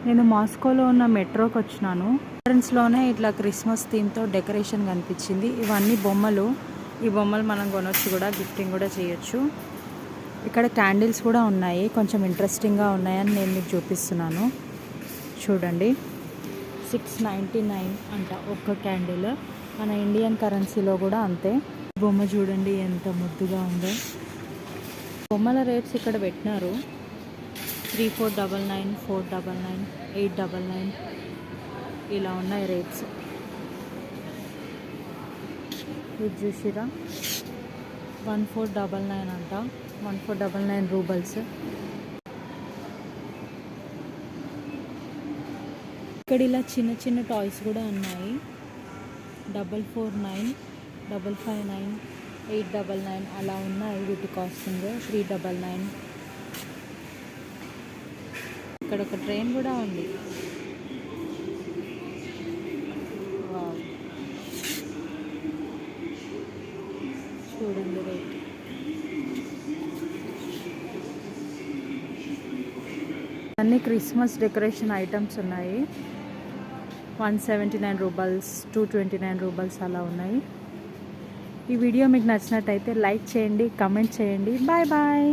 నేను మాస్కోలో ఉన్న మెట్రోకి వచ్చినాను. ఎంట్రన్స్లోనే ఇట్లా క్రిస్మస్ థీమ్తో డెకరేషన్ కనిపించింది. ఇవన్నీ బొమ్మలు. ఈ బొమ్మలు మనం కొనొచ్చు కూడా, గిఫ్టింగ్ కూడా చేయొచ్చు. ఇక్కడ క్యాండిల్స్ కూడా ఉన్నాయి, కొంచెం ఇంట్రెస్టింగ్గా ఉన్నాయని నేను మీకు చూపిస్తున్నాను. చూడండి, 699 అంట ఒక్క క్యాండిల్. మన ఇండియన్ కరెన్సీలో కూడా అంతే. బొమ్మ చూడండి ఎంత ముద్దుగా ఉందో. బొమ్మల రేట్స్ ఇక్కడ పెట్టినారు. 3499, 499, 899 ఇలా ఉన్నాయి రేట్స్. ఇది చూసిరా, 1499 అంట, 1499 రూబల్స్. ఇక్కడ ఇలా చిన్న చిన్న టాయ్స్ కూడా ఉన్నాయి. 449, 559, 899 అలా ఉన్నాయి. వీటి కాస్టింగ్ 399. ఇక్కడ ఒక ట్రైన్ కూడా ఉంది. వావ్, చూడండి రేట్. అన్ని క్రిస్మస్ డెకరేషన్ ఐటమ్స్ ఉన్నాయి. 179 రూబల్స్, 229 రూబల్స్ అలా ఉన్నాయి. ఈ వీడియో మీకు నచ్చినట్టయితే లైక్ చేయండి, కమెంట్ చేయండి. Bye bye.